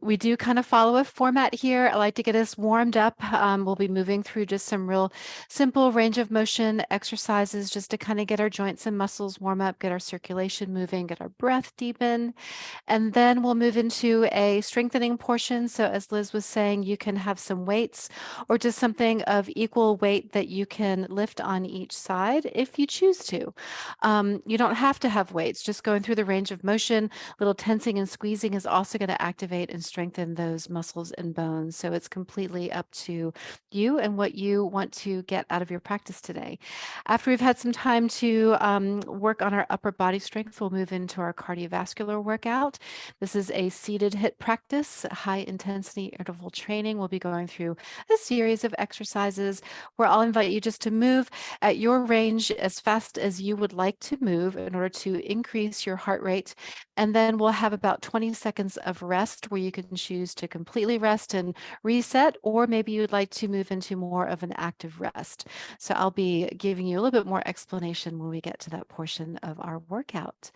We do kind of follow a format here. I like to get us warmed up. We'll be moving through just some real simple range of motion exercises just to kind of get our joints and muscles warm up, get our circulation moving, get our breath deepen. And then we'll move into a strengthening portion. So as Liz was saying, you can have some weights or just something of equal weight that you can lift on each side if you choose to. You don't have to have weights, just going through the range of motion. Little tensing and squeezing is also going to activate and strengthen those muscles and bones. So it's completely up to you and what you want to get out of your practice today. After we've had some time to work on our upper body strength, we'll move into our cardiovascular workout. This is a seated HIIT practice, high intensity interval training. We'll be going through a series of exercises where I'll invite you just to move at your range as fast as you would like to move in order to increase your heart rate. And then we'll have about 20 seconds of rest where you can choose to completely rest and reset, or maybe you'd like to move into more of an active rest. So I'll be giving you a little bit more explanation when we get to that portion of our workout.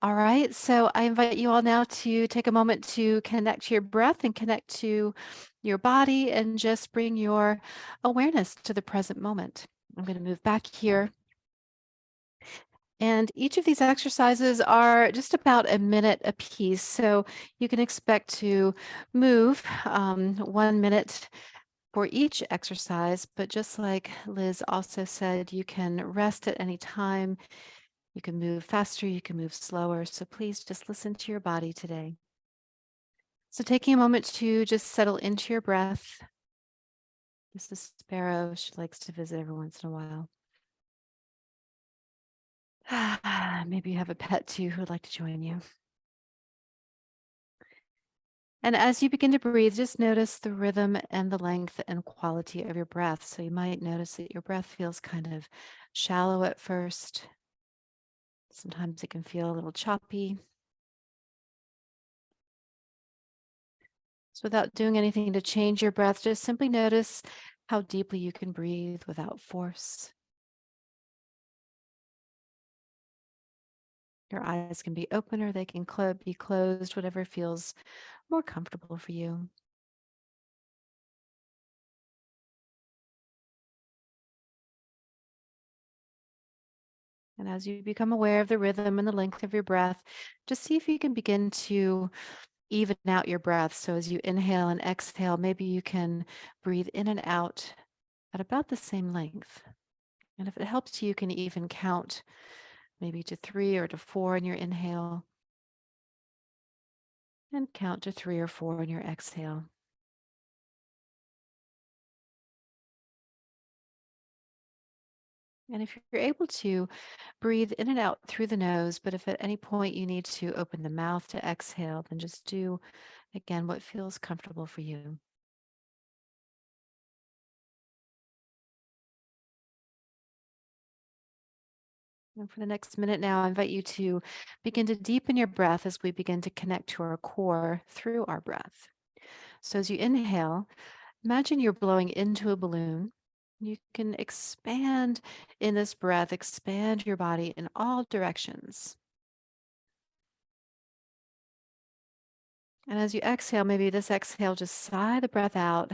All right, so I invite you all now to take a moment to connect to your breath and connect to your body and just bring your awareness to the present moment. I'm going to move back here. And each of these exercises are just about a minute a piece. So you can expect to move 1 minute for each exercise. But just like Liz also said, you can rest at any time. You can move faster, you can move slower. So please just listen to your body today. So taking a moment to just settle into your breath. This is Sparrow. She likes to visit every once in a while. Maybe you have a pet too who would like to join you. And as you begin to breathe, just notice the rhythm and the length and quality of your breath. So you might notice that your breath feels kind of shallow at first. Sometimes it can feel a little choppy. So without doing anything to change your breath, just simply notice how deeply you can breathe without force. Your eyes can be open or they can be closed, whatever feels more comfortable for you. And as you become aware of the rhythm and the length of your breath, just see if you can begin to even out your breath. So as you inhale and exhale, maybe you can breathe in and out at about the same length. And if it helps you can even count maybe to 3 or to 4 in your inhale and count to 3 or 4 in your exhale. And if you're able to, breathe in and out through the nose, but if at any point you need to open the mouth to exhale, then just do again what feels comfortable for you. And for the next minute now, I invite you to begin to deepen your breath as we begin to connect to our core through our breath. So as you inhale, imagine you're blowing into a balloon. You can expand in this breath, expand your body in all directions. And as you exhale, maybe this exhale, just sigh the breath out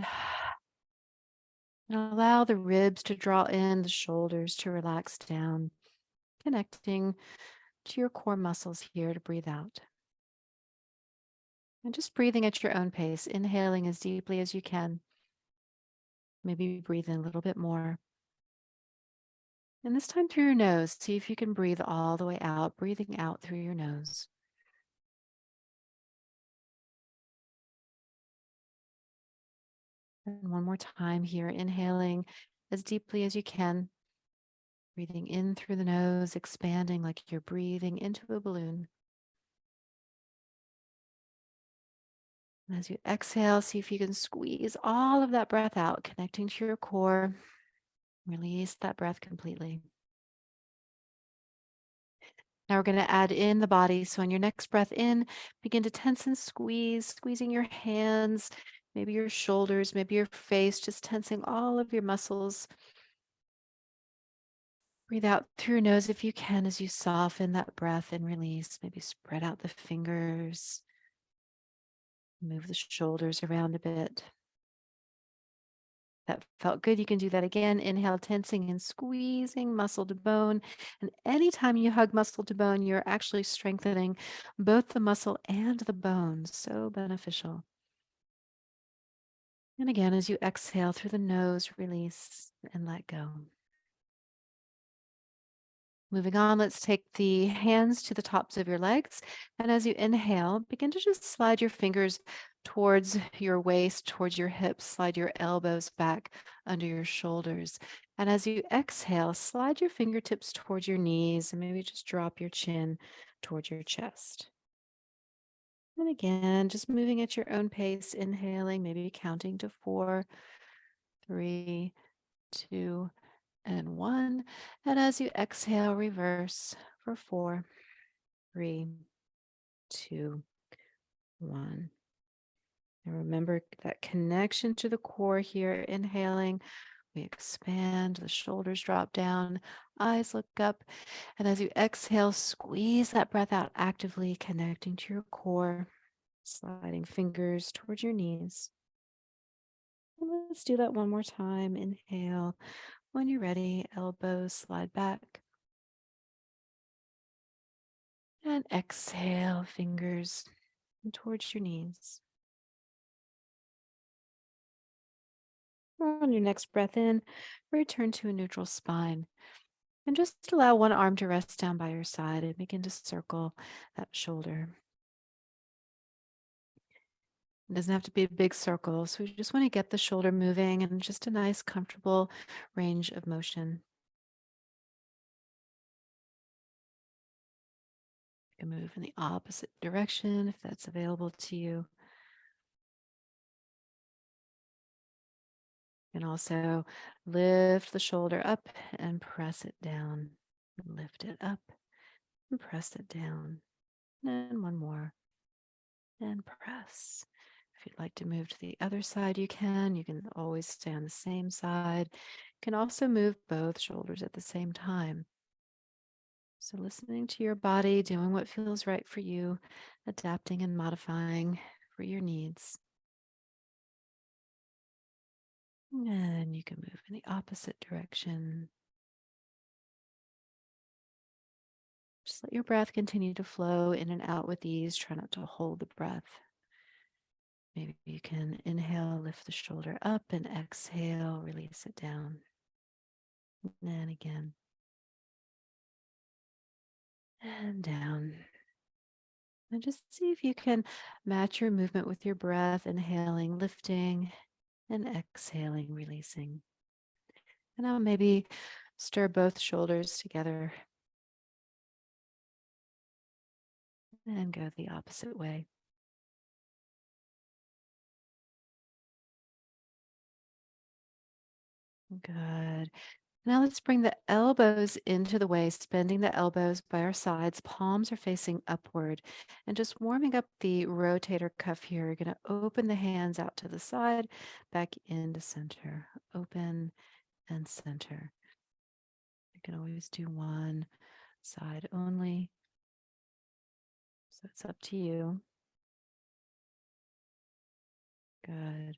and allow the ribs to draw in, the shoulders to relax down, connecting to your core muscles here to breathe out. And just breathing at your own pace, inhaling as deeply as you can. Maybe breathe in a little bit more. And this time through your nose, see if you can breathe all the way out, breathing out through your nose. And one more time here, inhaling as deeply as you can, breathing in through the nose, expanding like you're breathing into a balloon. And as you exhale, see if you can squeeze all of that breath out, connecting to your core. Release that breath completely. Now we're going to add in the body. So on your next breath in, begin to tense and squeeze, squeezing your hands, maybe your shoulders, maybe your face, just tensing all of your muscles. Breathe out through your nose if you can as you soften that breath and release. Maybe spread out the fingers. Move the shoulders around a bit. That felt good. You can do that again. Inhale, tensing and squeezing muscle to bone. And anytime you hug muscle to bone, you're actually strengthening both the muscle and the bone. So beneficial. And again, as you exhale through the nose, release and let go. Moving on, let's take the hands to the tops of your legs. And as you inhale, begin to just slide your fingers towards your waist, towards your hips, slide your elbows back under your shoulders. And as you exhale, slide your fingertips towards your knees and maybe just drop your chin towards your chest. And again, just moving at your own pace, inhaling, maybe counting to 4, 3, 2, and 1. And as you exhale, reverse for 4, 3, 2, 1. And remember that connection to the core here. Inhaling, we expand, the shoulders drop down, eyes look up. And as you exhale, squeeze that breath out actively, connecting to your core, sliding fingers towards your knees. And let's do that one more time. Inhale. When you're ready, elbows slide back. And exhale, fingers towards your knees. On your next breath in, return to a neutral spine. And just allow one arm to rest down by your side and begin to circle that shoulder. It doesn't have to be a big circle. So we just want to get the shoulder moving and just a nice, comfortable range of motion. You can move in the opposite direction if that's available to you. And also lift the shoulder up and press it down. Lift it up and press it down. And one more. And press. If you'd like to move to the other side, you can. You can always stay on the same side. You can also move both shoulders at the same time. So listening to your body, doing what feels right for you, adapting and modifying for your needs. And you can move in the opposite direction. Just let your breath continue to flow in and out with ease. Try not to hold the breath. Maybe you can inhale, lift the shoulder up, and exhale, release it down. And again. And down. And just see if you can match your movement with your breath, inhaling, lifting, and exhaling, releasing. And now maybe stir both shoulders together and go the opposite way. Good. Now let's bring the elbows into the waist, bending the elbows by our sides. Palms are facing upward and just warming up the rotator cuff here. You're going to open the hands out to the side, back into center. Open and center. You can always do one side only. So it's up to you. Good.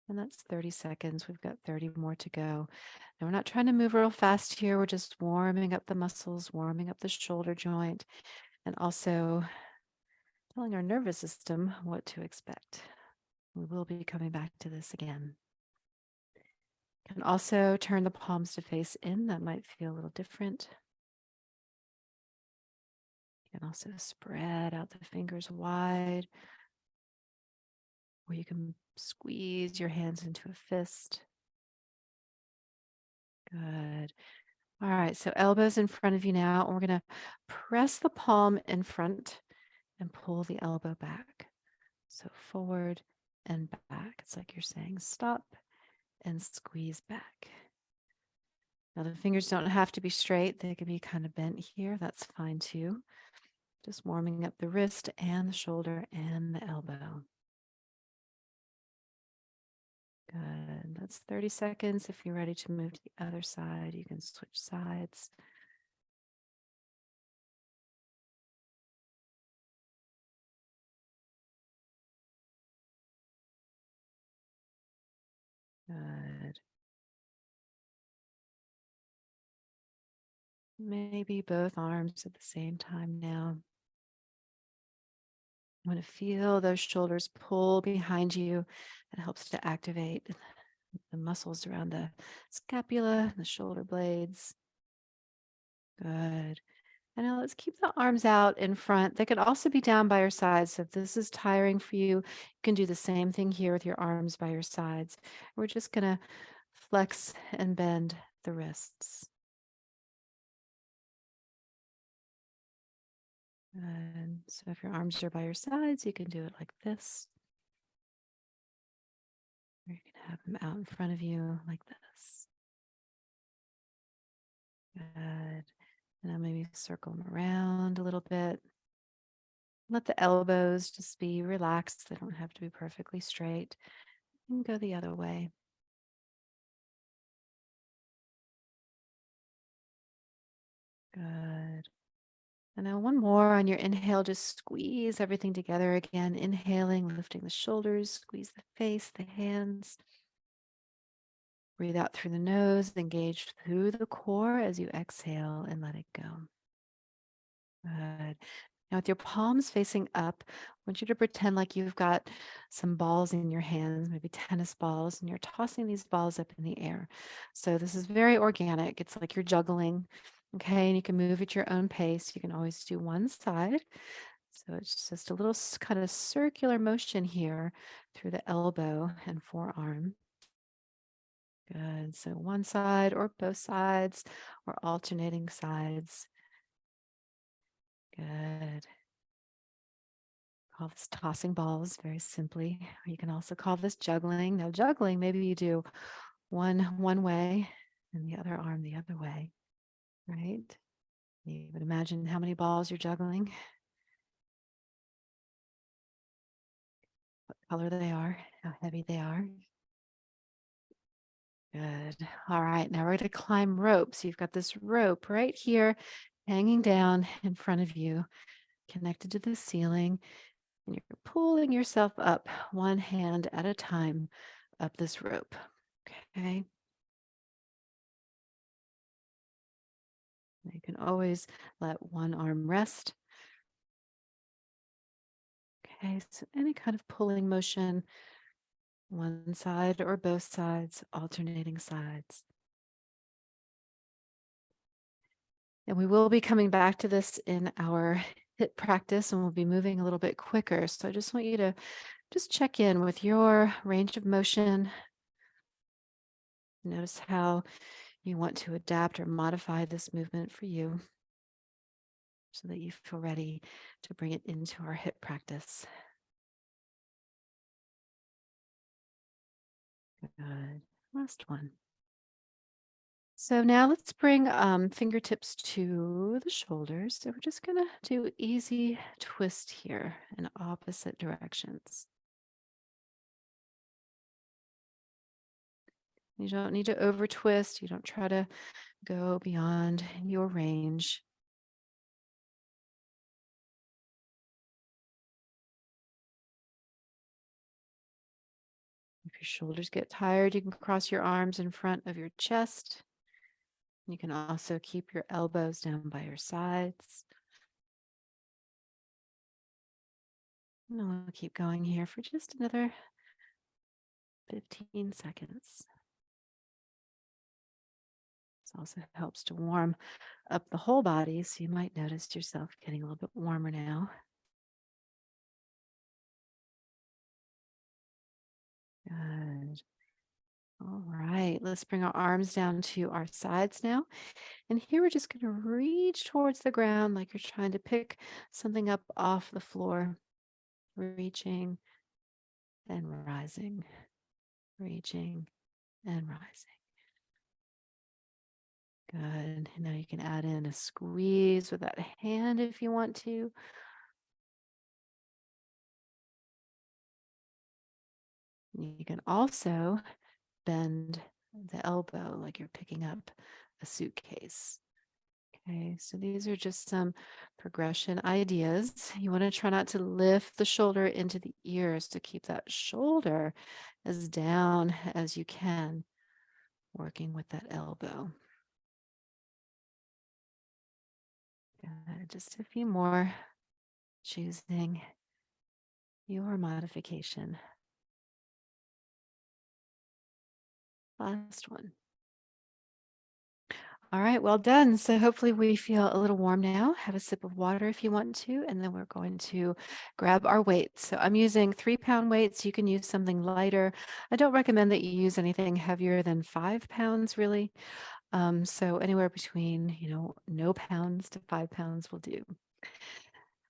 And that's 30 seconds. We've got 30 more to go. Now we're not trying to move real fast here. We're just warming up the muscles, warming up the shoulder joint, and also telling our nervous system what to expect. We will be coming back to this again. You can also turn the palms to face in. That might feel a little different. You can also spread out the fingers wide, or you can squeeze your hands into a fist. Good. All right, so elbows in front of you now, and we're going to press the palm in front and pull the elbow back. So forward and back. It's like you're saying stop and squeeze back. Now the fingers don't have to be straight. They can be kind of bent here. That's fine too. Just warming up the wrist and the shoulder and the elbow. Good. That's 30 seconds. If you're ready to move to the other side, you can switch sides. Good. Maybe both arms at the same time now. You want to feel those shoulders pull behind you. That helps to activate the muscles around the scapula, the shoulder blades. Good. And now let's keep the arms out in front. They could also be down by your sides. So if this is tiring for you, you can do the same thing here with your arms by your sides. We're just going to flex and bend the wrists. And so if your arms are by your sides, you can do it like this. Or you can have them out in front of you like this. Good. And now maybe circle them around a little bit. Let the elbows just be relaxed. They don't have to be perfectly straight. And go the other way. Good. And now one more on your inhale, just squeeze everything together again. Inhaling, lifting the shoulders, squeeze the face, the hands. Breathe out through the nose, engage through the core as you exhale and let it go. Good. Now, with your palms facing up, I want you to pretend like you've got some balls in your hands, maybe tennis balls, and you're tossing these balls up in the air. So, this is very organic. It's like you're juggling. Okay. And you can move at your own pace. You can always do one side. So, it's just a little kind of circular motion here through the elbow and forearm. Good. So, one side or both sides or alternating sides. Good. Call this tossing balls very simply. Or you can also call this juggling. Now, juggling, maybe you do one way and the other arm the other way, right? You would imagine how many balls you're juggling, what color they are, how heavy they are. Good. All right, now we're going to climb rope. So you've got this rope right here hanging down in front of you, connected to the ceiling, and you're pulling yourself up one hand at a time up this rope. Okay. You can always let one arm rest. Okay, so any kind of pulling motion, one side or both sides, alternating sides. And we will be coming back to this in our HIIT practice, and we'll be moving a little bit quicker. So I just want you to just check in with your range of motion. Notice how you want to adapt or modify this movement for you so that you feel ready to bring it into our HIIT practice. Good. Last one. So now let's bring fingertips to the shoulders. So we're just going to do easy twist here in opposite directions. You don't need to over twist. You don't try to go beyond your range. If your shoulders get tired, you can cross your arms in front of your chest. You can also keep your elbows down by your sides. And we'll keep going here for just another 15 seconds. This also helps to warm up the whole body, so you might notice yourself getting a little bit warmer now. Good. All right, let's bring our arms down to our sides now. And here we're just going to reach towards the ground like you're trying to pick something up off the floor. Reaching and rising, reaching and rising. Good. And now you can add in a squeeze with that hand if you want to. You can also bend the elbow like you're picking up a suitcase. Okay, so these are just some progression ideas. You want to try not to lift the shoulder into the ears to keep that shoulder as down as you can. working with that elbow. Just a few more, choosing your modification. Last one. All right, well done. So hopefully we feel a little warm now. Have a sip of water if you want to, and then we're going to grab our weights. So I'm using 3-pound weights. You can use something lighter. I don't recommend that you use anything heavier than 5 pounds, really. So anywhere between, no pounds to 5 pounds will do.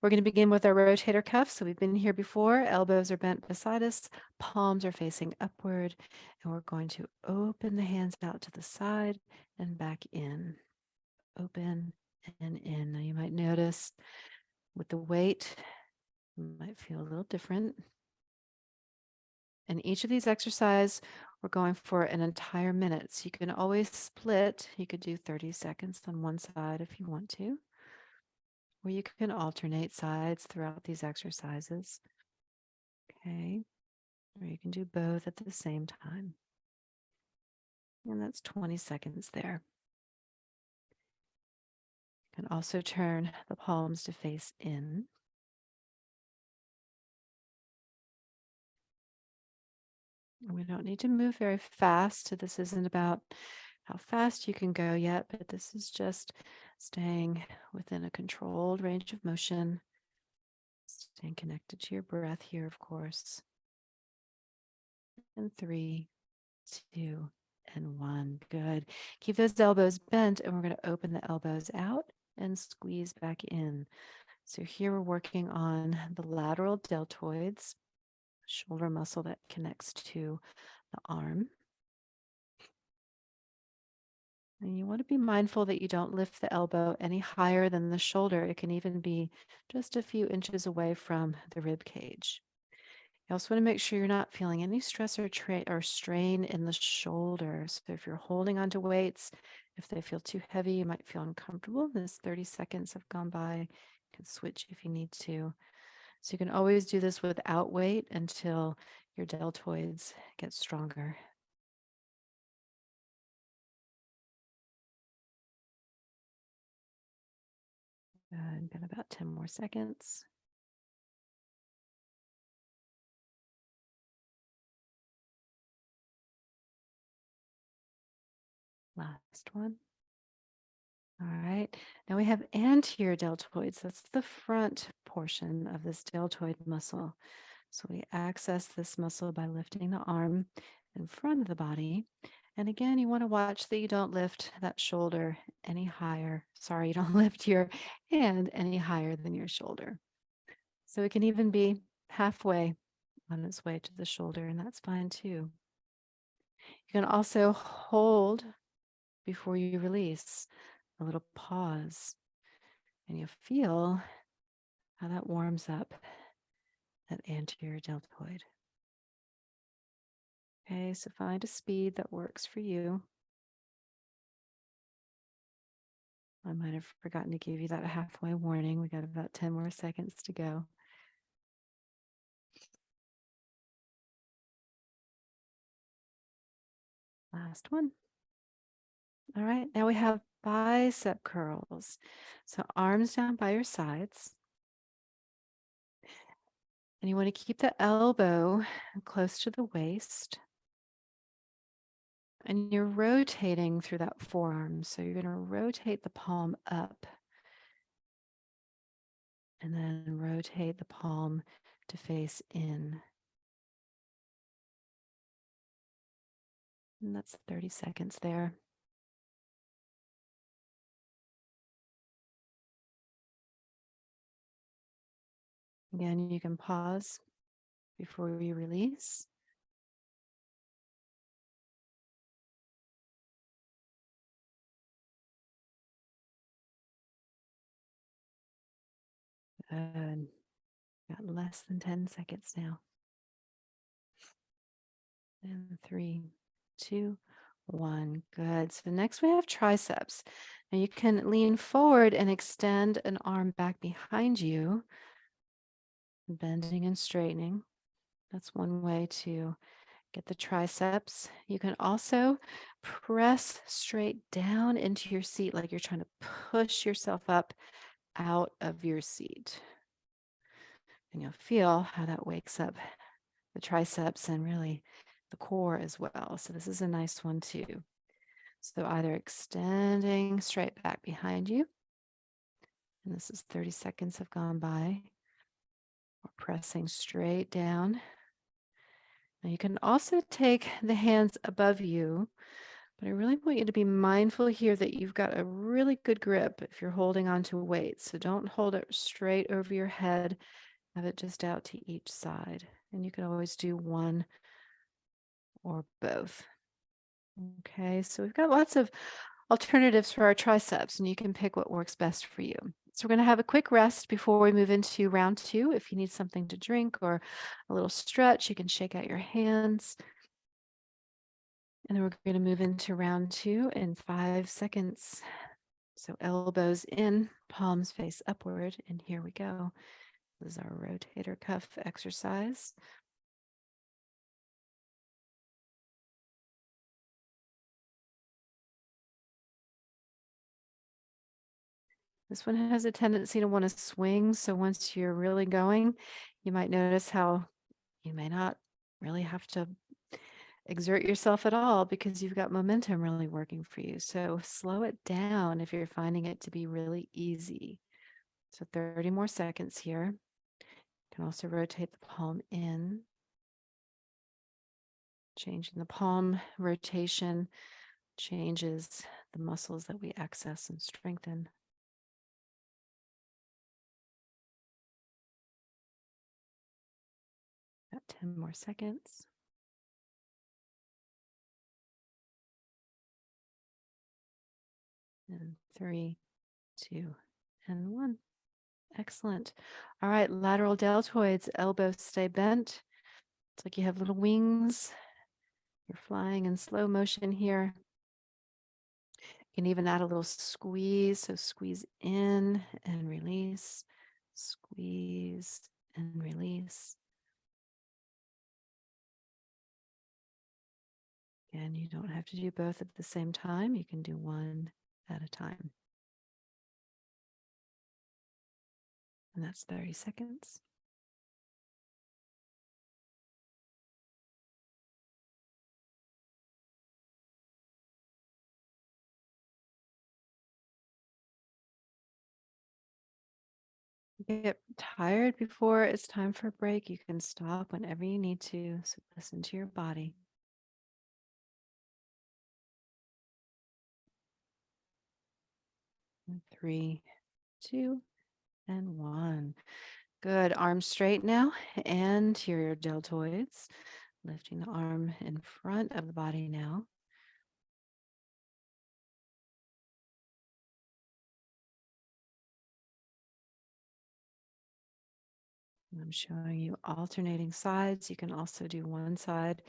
We're going to begin with our rotator cuff. So we've been here before. Elbows are bent beside us, palms are facing upward, and we're going to open the hands out to the side and back in. Open and in. Now you might notice with the weight, it might feel a little different. In each of these exercises, we're going for an entire minute. So you can always split. You could do 30 seconds on one side if you want to, or you can alternate sides throughout these exercises. Okay. Or you can do both at the same time. And that's 20 seconds there. You can also turn the palms to face in. We don't need to move very fast. So this isn't about how fast you can go yet, but this is just staying within a controlled range of motion, staying connected to your breath here, of course. And 3, 2, and 1. Good. Keep those elbows bent, and we're going to open the elbows out and squeeze back in. So here we're working on the lateral deltoids, shoulder muscle that connects to the arm. And you want to be mindful that you don't lift the elbow any higher than the shoulder. It can even be just a few inches away from the rib cage. You also want to make sure you're not feeling any stress or strain in the shoulder. So if you're holding onto weights, if they feel too heavy, you might feel uncomfortable. This 30 seconds have gone by. You can switch if you need to. So you can always do this without weight until your deltoids get stronger. Good. Got about 10 more seconds. Last one. All right. Now we have anterior deltoids. That's the front portion of this deltoid muscle. So we access this muscle by lifting the arm in front of the body. And again, you want to watch that you don't lift that shoulder any higher. Sorry, you don't lift your hand any higher than your shoulder. So it can even be halfway on its way to the shoulder, and that's fine too. You can also hold before you release, a little pause, and you'll feel how that warms up that anterior deltoid. Okay, so find a speed that works for you. I might have forgotten to give you that halfway warning. We got about 10 more seconds to go. Last one. All right, now we have bicep curls. So arms down by your sides. And you want to keep the elbow close to the waist. And you're rotating through that forearm. So you're going to rotate the palm up and then rotate the palm to face in. And that's 30 seconds there. Again, you can pause before we release. Good. Got less than 10 seconds now. And 3, 2, 1. Good. So next we have triceps. Now you can lean forward and extend an arm back behind you, bending and straightening. That's one way to Get the triceps. You can also press straight down into your seat like you're trying to push yourself up out of your seat. And you'll feel how that wakes up the triceps and really the core as well. So this is a nice one too. So either extending straight back behind you, and this is 30 seconds have gone by, or pressing straight down. Now you can also take the hands above you, but I really want you to be mindful here that you've got a really good grip if you're holding on to a weight. So don't hold it straight over your head, have it just out to each side. And you can always do one or both. Okay, so we've got lots of alternatives for our triceps, and you can pick what works best for you. So we're going to have a quick rest before we move into round two. If you need something to drink or a little stretch, you can shake out your hands. And then we're going to move into round two in 5 seconds. So elbows in, palms face upward, and here we go. This is our rotator cuff exercise. This one has a tendency to want to swing. So once you're really going, you might notice how you may not really have to exert yourself at all because you've got momentum really working for you. So slow it down if you're finding it to be really easy. So 30 more seconds here. You can also rotate the palm in. Changing the palm rotation changes the muscles that we access and strengthen. About 10 more seconds. And 3, 2, and 1. Excellent. All right, lateral deltoids, elbows stay bent. It's like you have little wings. You're flying in slow motion here. You can even add a little squeeze. So squeeze in and release, squeeze and release. And you don't have to do both at the same time. You can do one at a time. And that's 30 seconds. Get tired before it's time for a break. You can stop whenever you need to. So listen to your body. 3, 2, and 1. Good. Arms straight now. Anterior deltoids. Lifting the arm in front of the body now. I'm showing you alternating sides. You can also do one side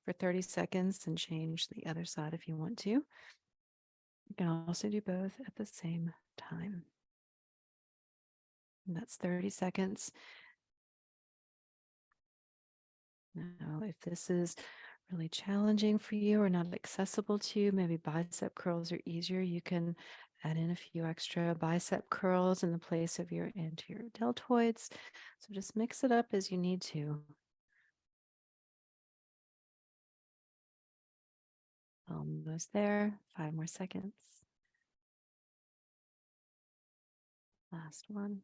for 30 seconds and change the other side if you want to. You can also do both at the same time. And that's 30 seconds. Now, if this is really challenging for you or not accessible to you, maybe bicep curls are easier, you can add in a few extra bicep curls in the place of your anterior deltoids. So just mix it up as you need to. Almost there. 5 more seconds. Last one.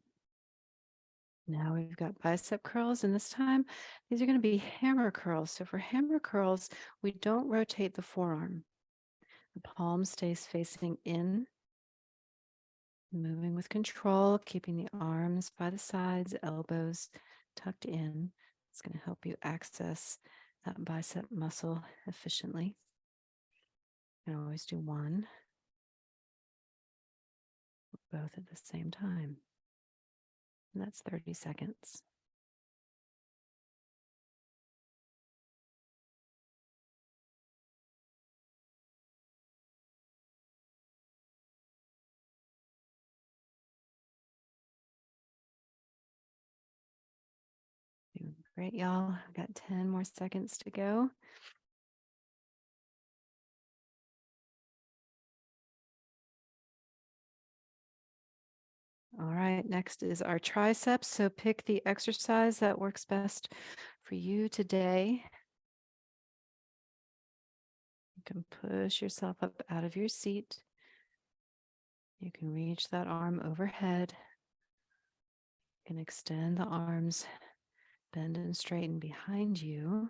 Now we've got bicep curls, and this time these are going to be hammer curls. So for hammer curls, we don't rotate the forearm. The palm stays facing in, moving with control, keeping the arms by the sides, elbows tucked in. It's going to help you access that bicep muscle efficiently. You can always do one, both at the same time. And that's 30 seconds. Doing great, y'all. I've got 10 more seconds to go. All right, next is our triceps. So pick the exercise that works best for you today. You can push yourself up out of your seat. You can reach that arm overhead. You can extend the arms, bend and straighten behind you.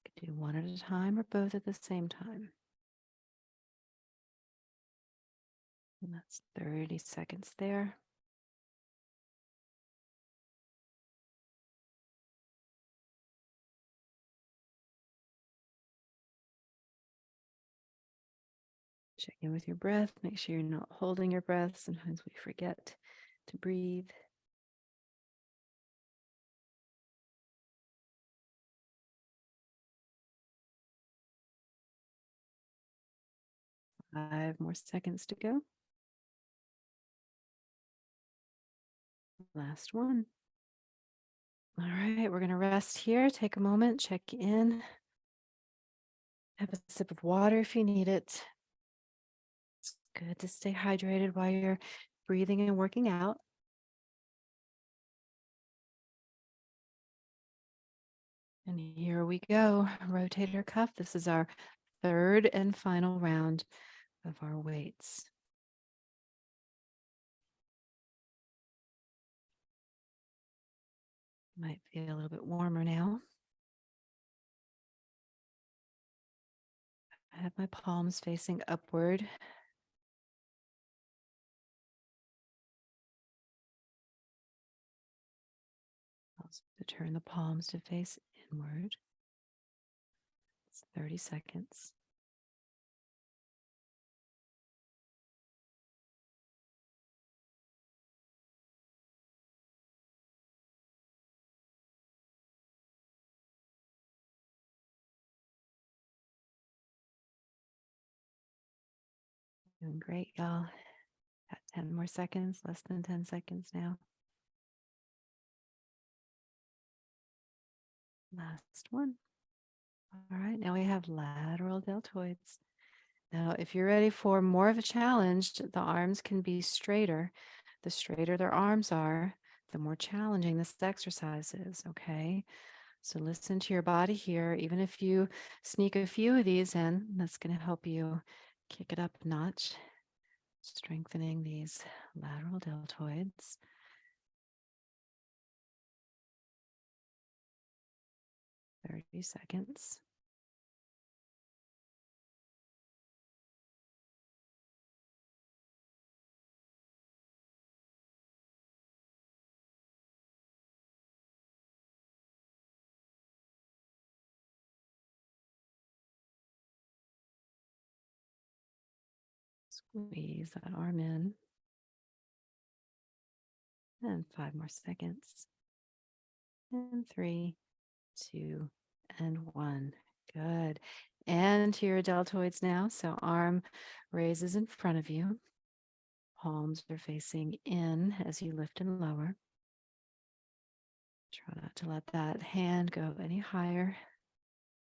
You can do one at a time or both at the same time. And that's 30 seconds there. Check in with your breath. Make sure you're not holding your breath. Sometimes we forget to breathe. Five more seconds to go. Last one. All right, we're going to rest here. Take a moment, check in. Have a sip of water if you need it. It's good to stay hydrated while you're breathing and working out. And here we go. Rotator cuff. This is our third and final round of our weights. Might feel a little bit warmer now. I have my palms facing upward. Also turn the palms to face inward. It's 30 seconds. Doing great, y'all. Got 10 more seconds, less than 10 seconds now. Last one. All right, now we have lateral deltoids. Now, if you're ready for more of a challenge, the arms can be straighter. The straighter their arms are, the more challenging this exercise is, okay? So listen to your body here. Even if you sneak a few of these in, that's going to help you kick it up a notch, strengthening these lateral deltoids. 30 seconds. Squeeze that arm in. And 5 more seconds. And 3, 2, and 1. Good. And to your deltoids now. So arm raises in front of you. Palms are facing in as you lift and lower. Try not to let that hand go any higher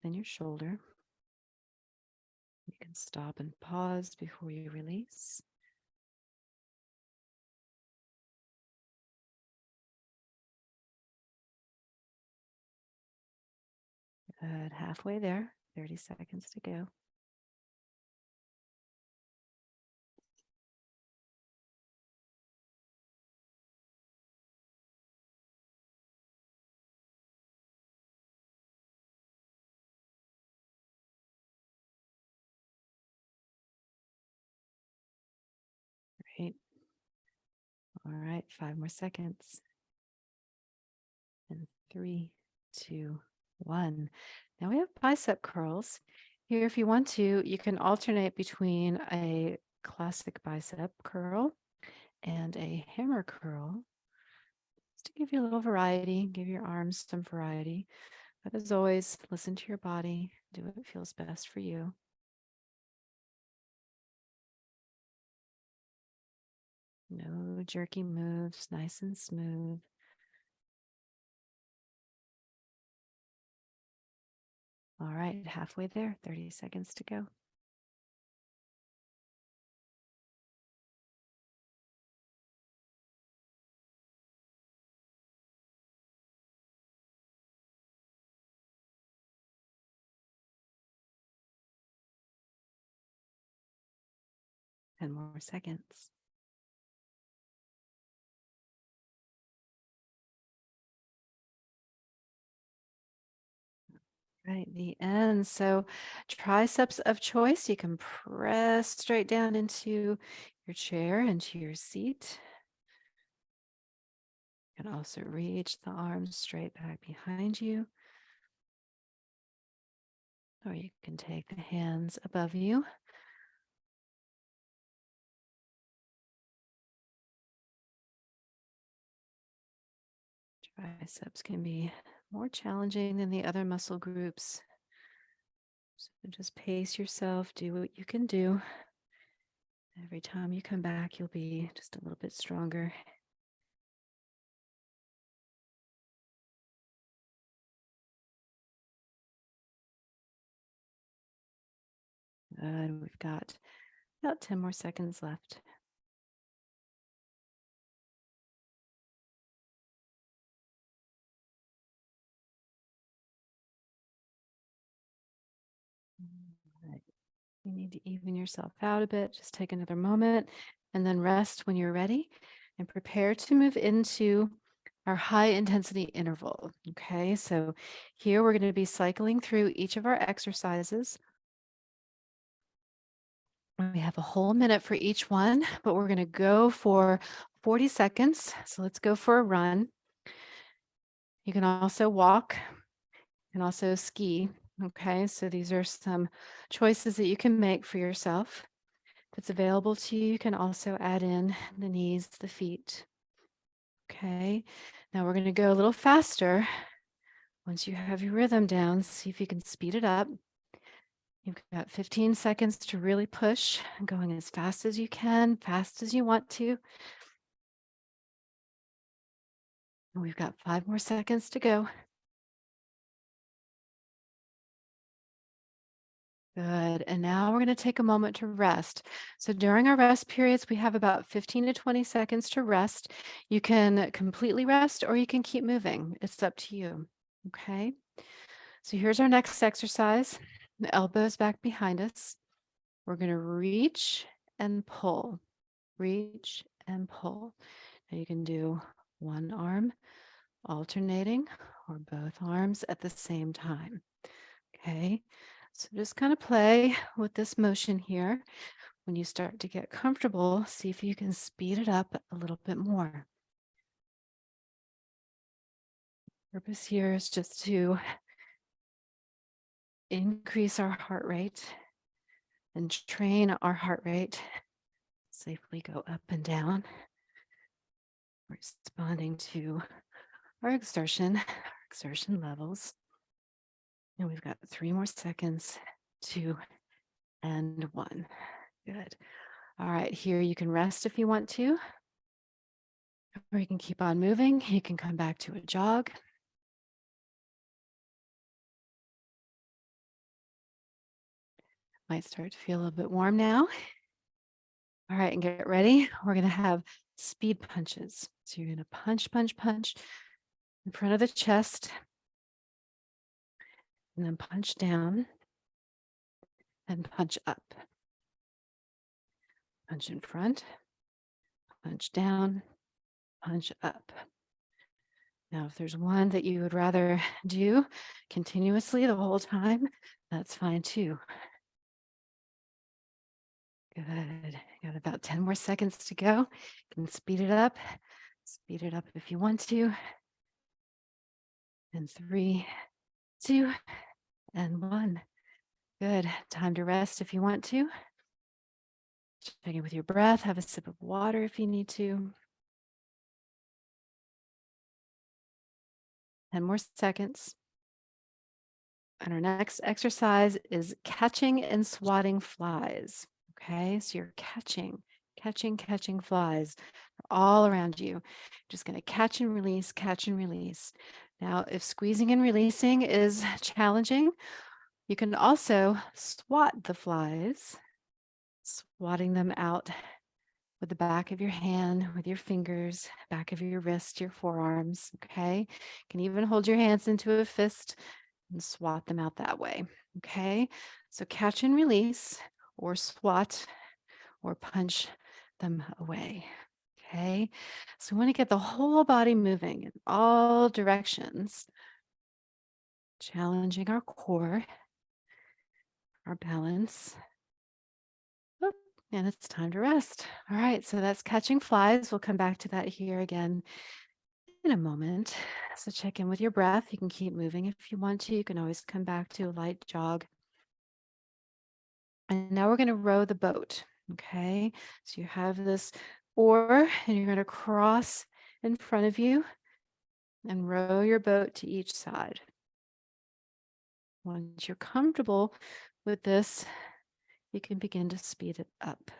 than your shoulder. You can stop and pause before you release. Good. Halfway there. 30 seconds to go. Great. All right. 5 more seconds. And 3, 2, 1. Now we have bicep curls. Here, if you want to, you can alternate between a classic bicep curl and a hammer curl, just to give you a little variety, give your arms some variety. But as always, listen to your body, do what feels best for you. No jerky moves, nice and smooth. All right, halfway there, 30 seconds to go. 10 more seconds. Right, the end. So triceps of choice, you can press straight down into your chair, into your seat. You can also reach the arms straight back behind you. Or you can take the hands above you. Triceps can be more challenging than the other muscle groups. So just pace yourself, do what you can do. Every time you come back, you'll be just a little bit stronger. Good. We've got about 10 more seconds left. All right. You need to even yourself out a bit. Just take another moment and then rest when you're ready and prepare to move into our high intensity interval. Okay, so here we're going to be cycling through each of our exercises. We have a whole minute for each one, but we're going to go for 40 seconds. So let's go for a run. You can also walk and also ski. Okay, so these are some choices that you can make for yourself. If it's available to you, you can also add in the knees, the feet. Okay, now we're going to go a little faster. Once you have your rhythm down, see if you can speed it up. You've got 15 seconds to really push, going as fast as you can, fast as you want to. And we've got 5 more seconds to go. Good. And now we're going to take a moment to rest. So during our rest periods, we have about 15 to 20 seconds to rest. You can completely rest or you can keep moving. It's up to you. Okay. So here's our next exercise. The elbows back behind us. We're going to reach and pull, reach and pull. Now you can do one arm alternating or both arms at the same time. Okay. So just kind of play with this motion here. When you start to get comfortable, see if you can speed it up a little bit more. Purpose here is just to increase our heart rate and train our heart rate, safely go up and down, responding to our exertion levels. And we've got 3 more seconds, 2 and 1. Good. All right, here you can rest if you want to, or you can keep on moving. You can come back to a jog. Might start to feel a little bit warm now. All right, and get ready. We're going to have speed punches. So you're going to punch, punch, punch in front of the chest, and then punch down and punch up. Punch in front, punch down, punch up. Now, if there's one that you would rather do continuously the whole time, that's fine too. Good. Got about 10 more seconds to go. You can speed it up. Speed it up if you want to. And 3, 2, and 1. Good. Time to rest if you want to. Check in with your breath. Have a sip of water if you need to. 10 more seconds. And our next exercise is catching and swatting flies. Okay, so you're catching flies all around you. Just going to catch and release, catch and release. Now, if squeezing and releasing is challenging, you can also swat the flies, swatting them out with the back of your hand, with your fingers, back of your wrist, your forearms. Okay, you can even hold your hands into a fist and swat them out that way. Okay, so catch and release or swat or punch them away. Okay, so we want to get the whole body moving in all directions, challenging our core, our balance. Oop, and it's time to rest. All right, so that's catching flies. We'll come back to that here again in a moment. So check in with your breath. You can keep moving if you want to. You can always come back to a light jog. And now we're going to row the boat. Okay, so you have this oar and you're going to cross in front of you and row your boat to each side. Once you're comfortable with this, you can begin to speed it up.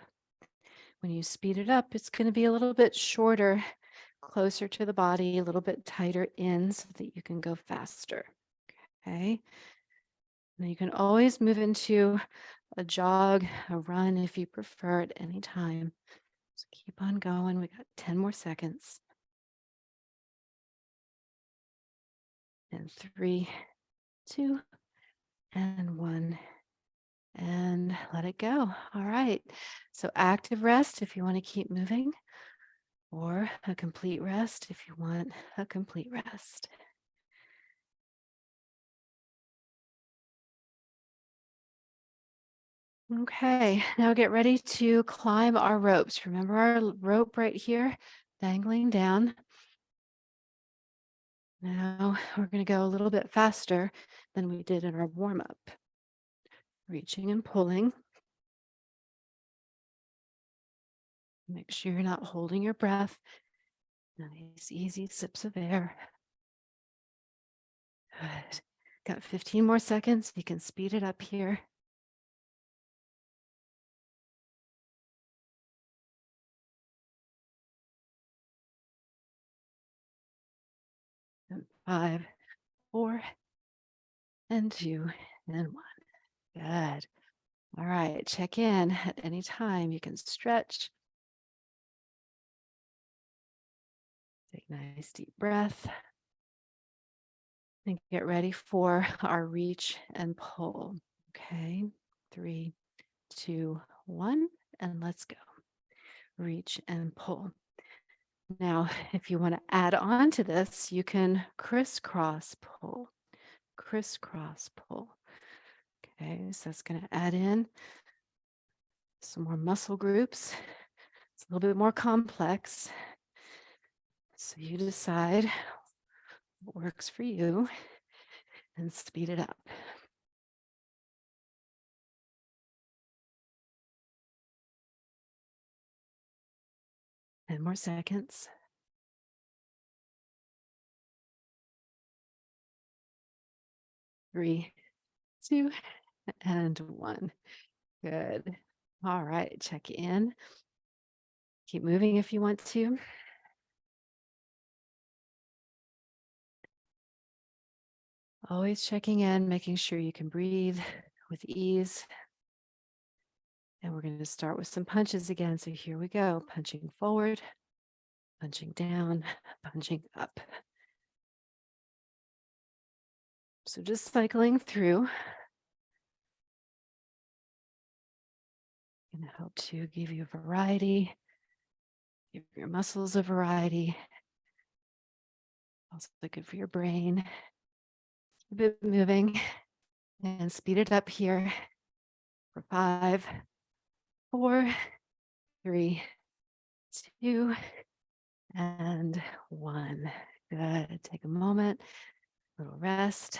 When you speed it up, it's going to be a little bit shorter, closer to the body, a little bit tighter in so that you can go faster. Okay. Now you can always move into a jog, a run if you prefer at any time. So keep on going. We got 10 more seconds. And 3, 2, and 1. And let it go. All right. So active rest if you want to keep moving, or a complete rest if you want a complete rest. Okay, now get ready to climb our ropes. Remember our rope right here, dangling down. Now we're going to go a little bit faster than we did in our warm-up. Reaching and pulling. Make sure you're not holding your breath. Nice, easy sips of air. Good. Got 15 more seconds. You can speed it up here. And 5, 4, and 2, and 1. Good. All right, check in at any time. You can stretch. Take a nice deep breath. And get ready for our reach and pull. Okay, 3, 2, 1, and let's go. Reach and pull. Now, if you want to add on to this, you can crisscross pull. Crisscross pull. Okay, so that's going to add in some more muscle groups. It's a little bit more complex. So you decide what works for you and speed it up. 10 more seconds. 3, 2, and 1. Good. All right, check in. Keep moving if you want to. Always checking in, making sure you can breathe with ease. And we're going to start with some punches again. So here we go. Punching forward, punching down, punching up. So just cycling through. Going to help to give you a variety, give your muscles a variety. Also good for your brain. Keep it moving and speed it up here for 5, 4, 3, 2, and 1. Good. Take a moment, little rest.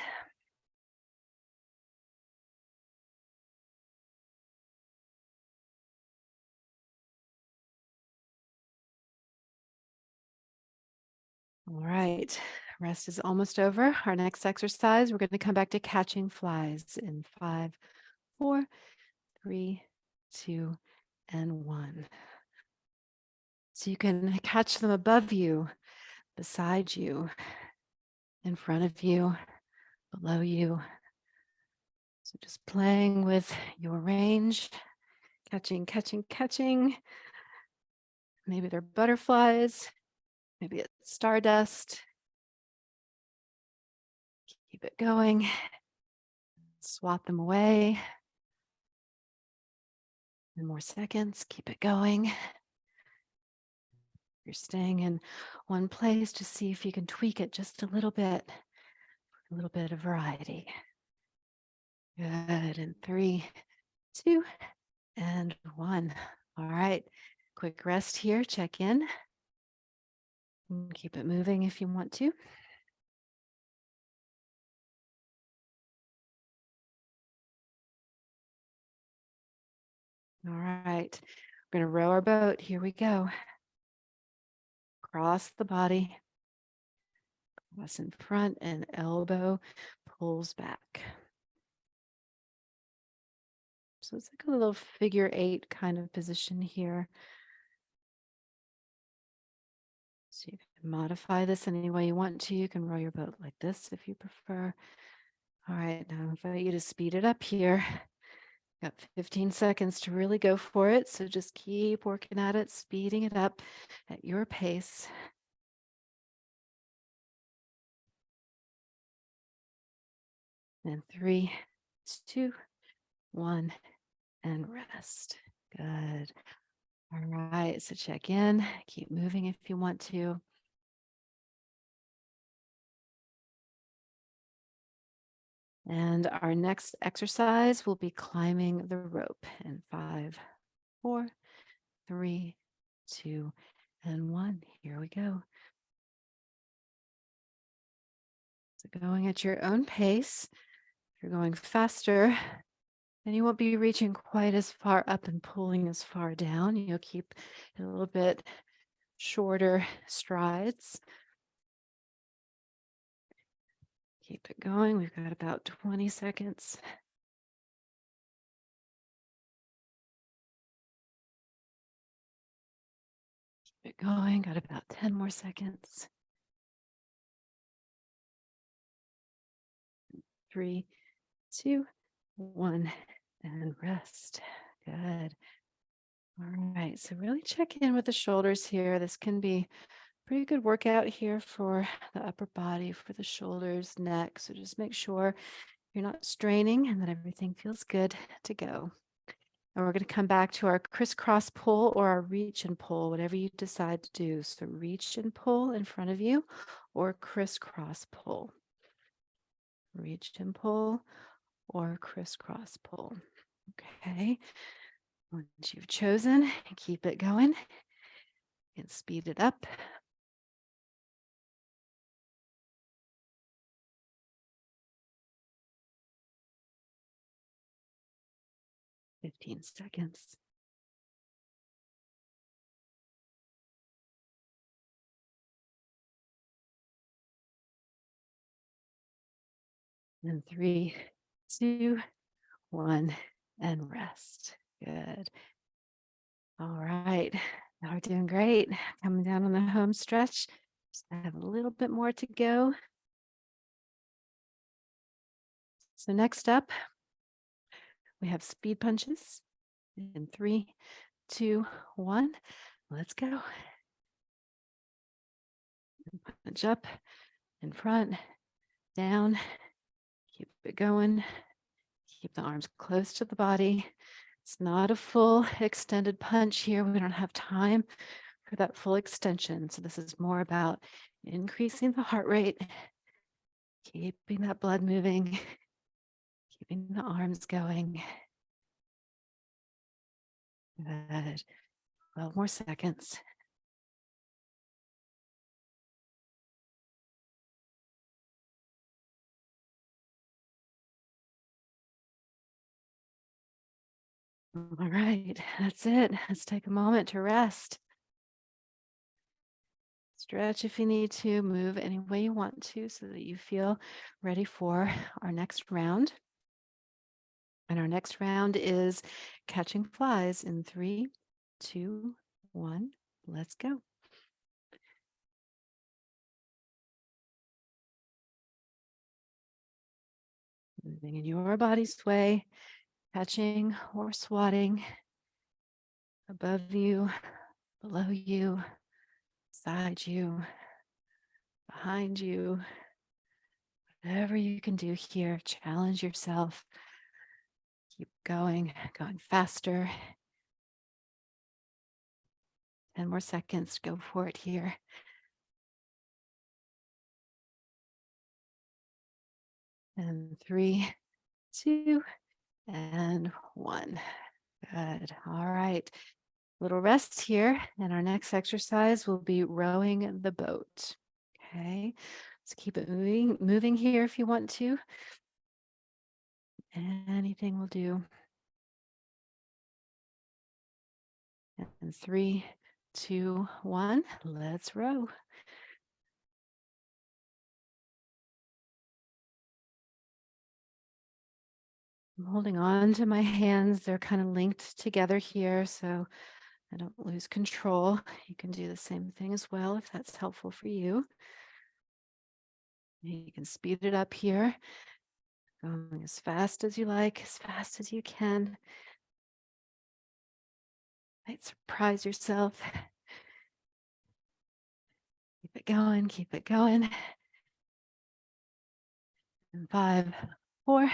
All right, rest is almost over. Our next exercise, we're going to come back to catching flies in 5, 4, 3, 2, and 1. So you can catch them above you, beside you, in front of you, below you. So just playing with your range, catching, catching, catching. Maybe they're butterflies, maybe it's stardust. Keep it going. Swat them away. 10 more seconds. Keep it going. You're staying in one place to see if you can tweak it just a little bit of variety. Good. And 3, 2, and 1. All right. Quick rest here. Check in. And keep it moving if you want to. All right. We're going to row our boat. Here we go. Cross the body. Cross in front and elbow pulls back. So it's like a little figure 8 kind of position here. So you can modify this any way you want to. You can row your boat like this if you prefer. All right, now I invite you to speed it up here. Got 15 seconds to really go for it. So just keep working at it, speeding it up at your pace. And 3, 2, 1, and rest. Good. All right, so check in, keep moving if you want to. And our next exercise will be climbing the rope in 5, 4, 3, 2, and 1. Here we go. So going at your own pace. If you're going faster, then you won't be reaching quite as far up and pulling as far down. You'll keep a little bit shorter strides. Keep it going. We've got about 20 seconds. Keep it going. Got about 10 more seconds. 3, 2, 1, and rest. Good. All right. So really check in with the shoulders here. This can be pretty good workout here for the upper body, for the shoulders, neck. So just make sure you're not straining and that everything feels good to go. And we're going to come back to our crisscross pull or our reach and pull, whatever you decide to do. So reach and pull in front of you or crisscross pull. Reach and pull or crisscross pull. Okay. Once you've chosen, keep it going and speed it up. 15 seconds. And 3, 2, 1, and rest. Good. All right. Now we're doing great. Coming down on the home stretch. Just have a little bit more to go. So next up, we have speed punches in 3, 2, 1. Let's go. Punch up, in front, down. Keep it going. Keep the arms close to the body. It's not a full extended punch here. We don't have time for that full extension. So this is more about increasing the heart rate, keeping that blood moving, keeping the arms going. Good. 12 more seconds. All right, that's it. Let's take a moment to rest. Stretch if you need to, move any way you want to so that you feel ready for our next round. And our next round is catching flies in 3, 2, 1. Let's go. Moving in your body's way, catching or swatting above you, below you, beside you, behind you. Whatever you can do here, challenge yourself. Keep going, going faster. 10 more seconds. Go for it here. And 3, 2, and 1. Good. All right. Little rest here. And our next exercise will be rowing the boat. Okay. So keep it moving here if you want to. Anything will do. And 3, 2, 1. Let's row. I'm holding on to my hands. They're kind of linked together here, so I don't lose control. You can do the same thing as well if that's helpful for you. You can speed it up here, going as fast as you like, as fast as you can. Might surprise yourself. Keep it going, keep it going. And 5, 4,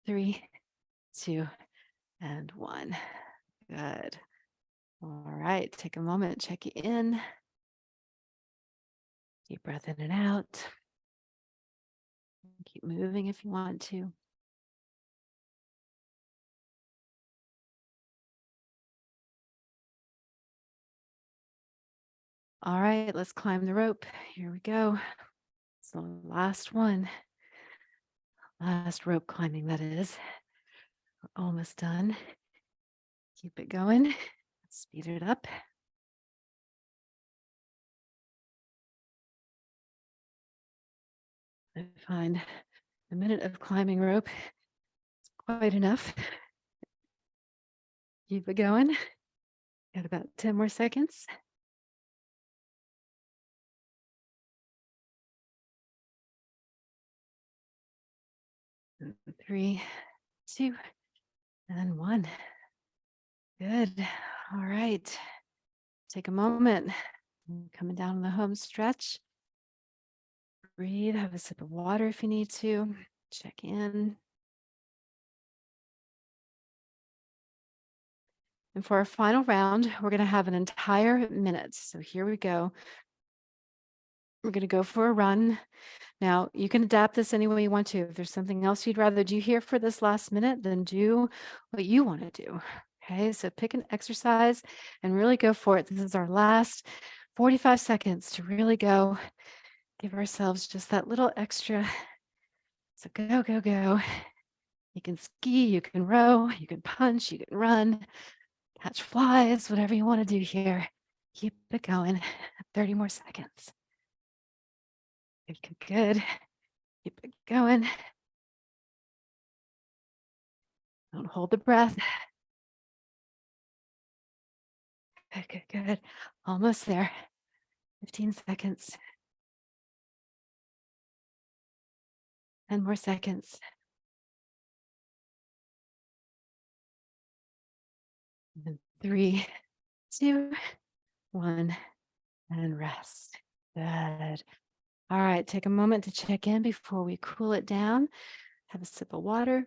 3, 2, and 1. Good. All right, take a moment, check in. Deep breath in and out. Keep moving if you want to. All right, let's climb the rope. Here we go. It's the last one. Last rope climbing, that is. We're almost done. Keep it going. Speed it up. I find a minute of climbing rope is quite enough. Keep it going. Got about 10 more seconds. 3, 2, and 1. Good. All right. Take a moment. Coming down on the home stretch. Breathe. Have a sip of water if you need to. Check in. And for our final round, we're going to have an entire minute. So here we go. We're going to go for a run. Now, you can adapt this any way you want to. If there's something else you'd rather do here for this last minute, then do what you want to do. Okay, so pick an exercise and really go for it. This is our last 45 seconds to really go. Give ourselves just that little extra. So go, go, go. You can ski, you can row, you can punch, you can run, catch flies, whatever you want to do here. Keep it going. 30 more seconds. Good. Keep it going. Don't hold the breath. Good, good, good. Almost there. 15 seconds. 10 more seconds. And 3, 2, 1, and rest. Good. All right, take a moment to check in before we cool it down. Have a sip of water.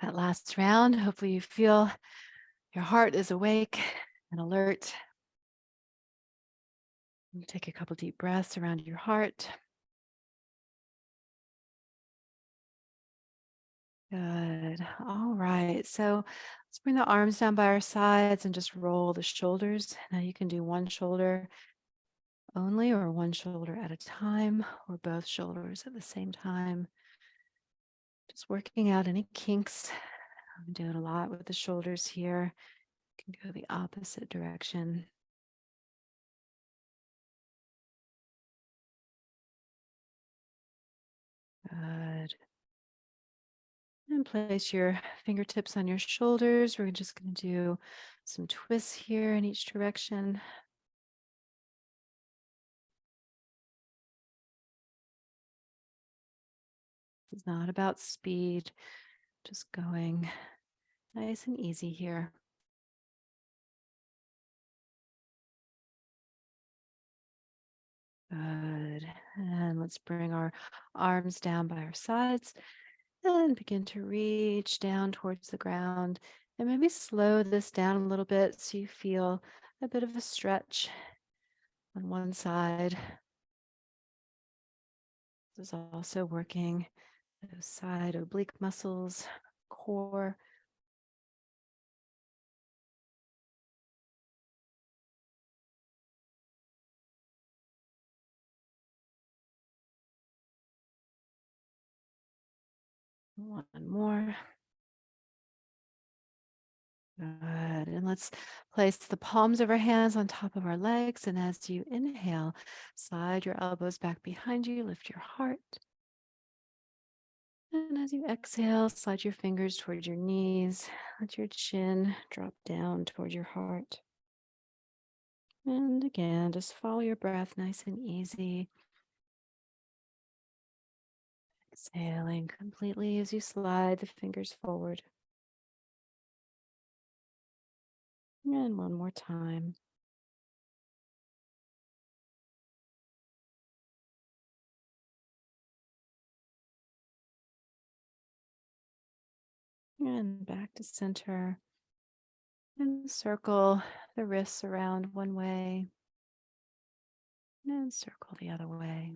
That last round, hopefully you feel your heart is awake and alert. Take a couple deep breaths around your heart. Good. All right. So let's bring the arms down by our sides and just roll the shoulders. Now you can do one shoulder only or one shoulder at a time or both shoulders at the same time. Just working out any kinks. I'm doing a lot with the shoulders here. You can go the opposite direction. Good. And place your fingertips on your shoulders. We're just going to do some twists here in each direction. It's not about speed, just going nice and easy here. Good. And let's bring our arms down by our sides and begin to reach down towards the ground. And maybe slow this down a little bit so you feel a bit of a stretch on one side. This is also working those side oblique muscles, core. One more. Good. And let's place the palms of our hands on top of our legs. And as you inhale, slide your elbows back behind you, lift your heart. And as you exhale, slide your fingers towards your knees, let your chin drop down toward your heart. And again, just follow your breath nice and easy. Exhaling completely as you slide the fingers forward. And one more time. And back to center. And circle the wrists around one way. And circle the other way.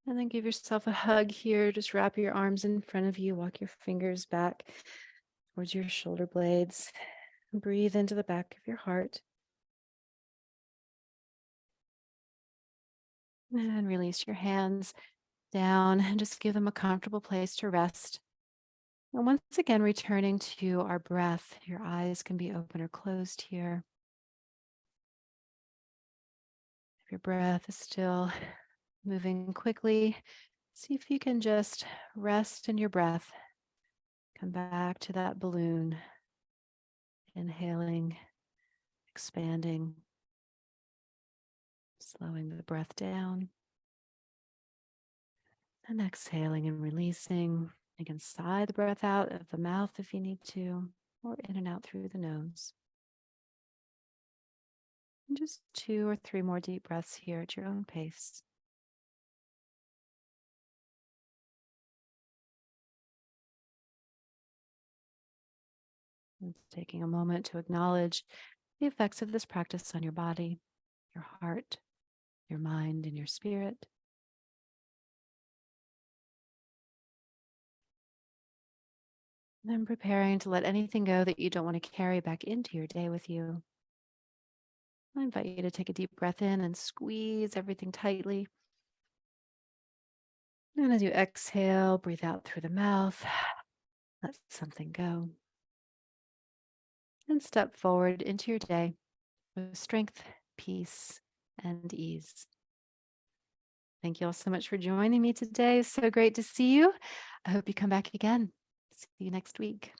And then give yourself a hug here. Just wrap your arms in front of you. Walk your fingers back towards your shoulder blades. Breathe into the back of your heart. And release your hands down and just give them a comfortable place to rest. And once again, returning to our breath, your eyes can be open or closed here. If your breath is still moving quickly, see if you can just rest in your breath. Come back to that balloon, inhaling, expanding, slowing the breath down, and exhaling and releasing. You can sigh the breath out of the mouth if you need to, or in and out through the nose. And just 2 or 3 more deep breaths here at your own pace. And taking a moment to acknowledge the effects of this practice on your body, your heart, your mind, and your spirit. And then preparing to let anything go that you don't want to carry back into your day with you. I invite you to take a deep breath in and squeeze everything tightly. And as you exhale, breathe out through the mouth, let something go. And step forward into your day with strength, peace, and ease. Thank you all so much for joining me today. So great to see you. I hope you come back again. See you next week.